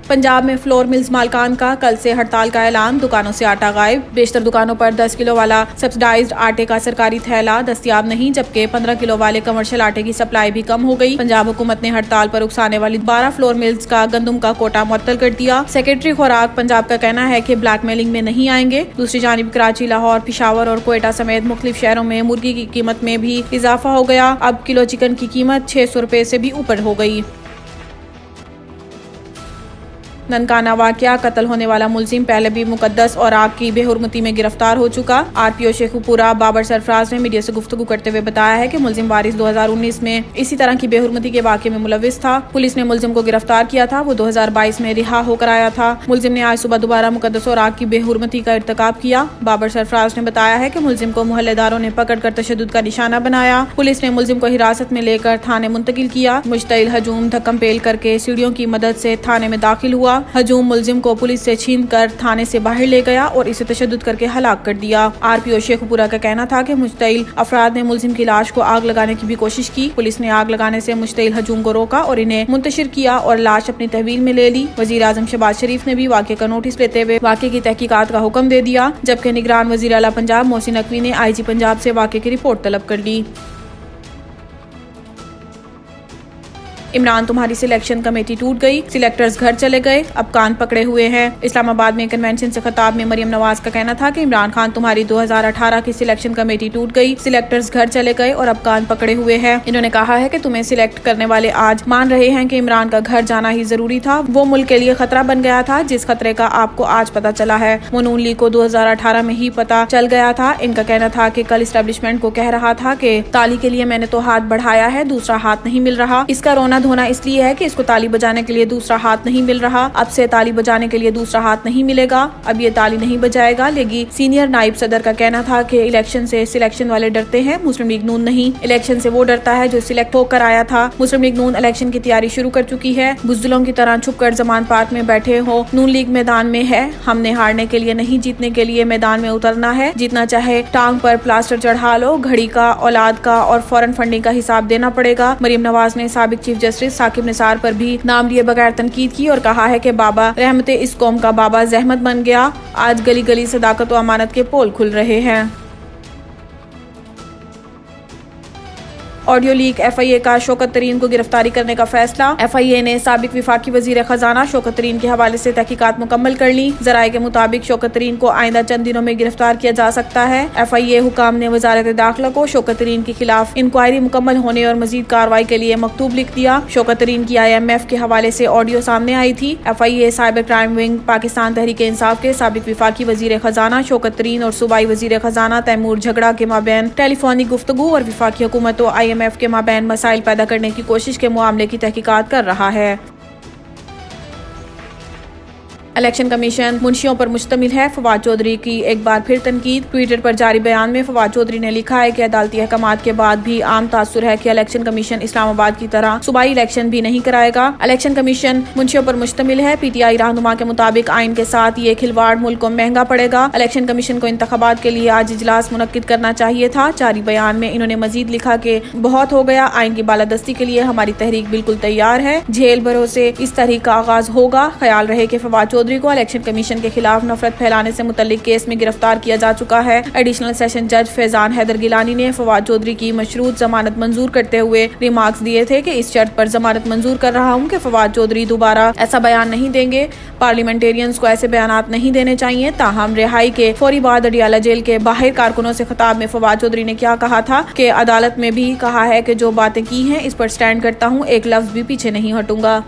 पंजाब में flour mills मालकान का कल से हड़ताल का ऐलान, दुकानों से आटा गायब। बेशतर दुकानों पर 10 किलो वाला सब्सिडाइज्ड आटे का सरकारी थैला दस्तयाब नहीं, जबकि 15 किलो वाले कमर्शियल आटे की सप्लाई भी कम हो गई। पंजाब हुकूमत ने हड़ताल पर उकसाने वाली 12 फ्लोर मिल्स का गंदम का कोटा मुअत्तल कर दिया। सेक्रेटरी खुराक पंजाब का कहना है कि ब्लैकमेलिंग में नहीं आएंगे। दूसरी जानिब कराची, लाहौर, पिशावर और कोयटा समेत मुख्तलिफ शहरों में मुर्गी की कीमत में भी इजाफा हो गया। अब किलो चिकन की कीमत 600 रुपए से भी ऊपर हो गई। ननकाना वाकया, कत्ल होने वाला मुलजिम पहले भी मुकद्दस और आग की बेहुरमती में गिरफ्तार हो चुका। आरपीओ शेखुपुरा बाबर सरफराज ने मीडिया से गुफ्तगू करते हुए बताया है कि मुलजिम वारिस 2019 में इसी तरह की बेहुरमती के वाकये में मुलविस था। पुलिस ने मुलजिम को गिरफ्तार किया था। वो 2022 में रिहा होकर आया था। मुलजिम ने आज सुबह दोबारा मुकद्दस और आग की बेहुरमती का इर्तिकाब किया। बाबर सरफराज ने बताया है कि मुलजिम को मोहल्लेदारों ने पकड़कर तशद्दुद का निशाना बनाया। पुलिस ने मुलजिम को हिरासत में लेकर थाने मुंतकिल किया। मुश्तइल हजूम धक्कम पेल करके सीढ़ियों की मदद से थाने में दाखिल हुआ। हजूम मुलजिम को पुलिस से छीनकर थाने से बाहर ले गया और इसे तशद्दुद करके हलाक कर दिया। आरपीओ शेखुपुरा का कहना था कि मुश्तइल अफराद ने मुलजिम की लाश को आग लगाने की भी कोशिश की। पुलिस ने आग लगाने से मुश्तइल हजूम को रोका और इन्हें मुंतशिर किया और लाश अपनी तहवील में ले ली। वजीर आजम शहबाज शरीफ ने भी वाक़े का नोटिस लेते हुए वाक़े की तहकीकात का हुक्म दे दिया, जबकि निगरान वजीर आला पंजाब मोहसिन नकवी ने IG पंजाब से वाक़े की रिपोर्ट तलब कर ली। इमरान तुम्हारी सिलेक्शन कमेटी टूट गई, सिलेक्टर्स घर चले गए, अब कान पकड़े हुए हैं। इस्लामाबाद में कन्वेंशन से खिताब में मरियम नवाज का कहना था कि इमरान खान तुम्हारी 2018 की सिलेक्शन कमेटी टूट गई, सिलेक्टर्स घर चले गए और अब कान पकड़े हुए हैं। इन्होंने कहा है कि तुम्हें सिलेक्ट करने वाले आज मान रहे हैं कि इमरान का घर जाना ही जरूरी था। वो मुल्क के लिए खतरा बन गया था, जिस खतरे का आपको आज पता चला है। वो नून लीग को 2018 में ही पता चल गया था। इनका कहना था कि कल इस्टेब्लिशमेंट को कह रहा था कि ताली के लिए मैंने तो हाथ बढ़ाया है, दूसरा हाथ नहीं मिल रहा। इसका रोना धोना इसलिए है कि इसको ताली बजाने के लिए दूसरा हाथ नहीं मिल रहा। अब से ताली बजाने के लिए दूसरा हाथ नहीं मिलेगा, अब ये ताली नहीं बजाएगा। लेकिन सीनियर नाइब सदर का कहना था कि इलेक्शन से सिलेक्शन वाले डरते हैं, मुस्लिम लीग नून नहीं। इलेक्शन से वो डरता है जो सिलेक्ट होकर आया था। मुस्लिम लीग नून इलेक्शन की तैयारी शुरू कर चुकी है। बुज़दिलों की तरह छुपकर जमान पार्क में बैठे हो। नून लीग मैदान में है। हमने हारने के लिए नहीं, जीतने के लिए मैदान में उतरना है। जीतना चाहे टांग पर प्लास्टर चढ़ा लो, घड़ी का, औलाद का और फौरन फंडिंग का हिसाब देना पड़ेगा। मरियम नवाज ने साबिक चीफ जस्टिस साकिब निसार पर भी नाम लिए बगैर तनकीद की और कहा है कि बाबा रहमते इस कौम का बाबा जहमत बन गया। आज गली गली सदाकत और अमानत के पोल खुल रहे हैं। ऑडियो लीक, FIA का शौकत तरीन को गिरफ्तारी करने का फैसला। FIA ने साबिक विफाकी वजीर खजाना शौकत तरीन के हवाले से तहकीकात मुकम्मल कर ली। जराये के मुताबिक शौकत तरीन को आइंदा चंद दिनों में गिरफ्तार किया जा सकता है। FIA हुकाम ने वजारत दाखिला को शौकत तरीन के खिलाफ इंक्वायरी मुकम्मल होने और मजीद कार्रवाई के लिए मकतूब लिख दिया। शौकत तरीन की IMF के हवाले से ऑडियो सामने आई थी। FIA cyber crime wing Pakistan Tehreek Insaf के साबिक विफाकी वजीर खजाना शौकत तरीन और सूबाई वजीर खजाना तैमूर झगड़ा के माबैन टेलीफोनिक गुफ्तगू और विफाकी हुकूमत और IMF के माबैन मसाइल पैदा करने की कोशिश के मामले की तहकीकात कर रहा है। इलेक्शन कमीशन मुंशियों पर मुश्तमिल है, फवाद चौधरी की एक बार फिर तनकीद। ट्विटर पर जारी बयान में फवाद चौधरी ने लिखा है कि अदालती अहकामात के बाद भी आम तासुर है कि इलेक्शन कमीशन इस्लामाबाद की तरह सूबाई इलेक्शन भी नहीं कराएगा। इलेक्शन कमीशन मुंशियों पर मुश्तमिल है। PTI रहनुमा के मुताबिक आइन के साथ ये खिलवाड़ मुल्क को महंगा पड़ेगा। इलेक्शन कमीशन को इंतखाबात के लिए आज इजलास मुनक्किद करना चाहिए था। जारी बयान में इन्होंने मजीद लिखा कि बहुत हो गया, आइन की बालादस्ती के लिए हमारी तहरीक बिल्कुल तैयार है। झेल भरोसे इस तहरीक का आगाज होगा। ख्याल रहे कि फवाद चौधरी को इलेक्शन कमीशन के खिलाफ नफरत फैलाने से मुतल्लिक केस में गिरफ्तार किया जा चुका है। एडिशनल सेशन जज फैजान हैदर गिलानी ने फवाद चौधरी की मशरूत जमानत मंजूर करते हुए रिमार्क्स दिए थे कि इस शर्त पर जमानत मंजूर कर रहा हूं कि फवाद चौधरी दोबारा ऐसा बयान नहीं देंगे। पार्लियामेंटेरियंस को ऐसे बयानात नहीं देने चाहिए। ताहम रिहाई के फौरी बाद अडियाला जेल के बाहर कारकुनों से खिताब में फवाद चौधरी ने क्या कहा था कि अदालत में भी कहा है कि जो बातें की हैं इस पर स्टैंड करता हूँ, एक लफ्ज भी पीछे नहीं हटूंगा।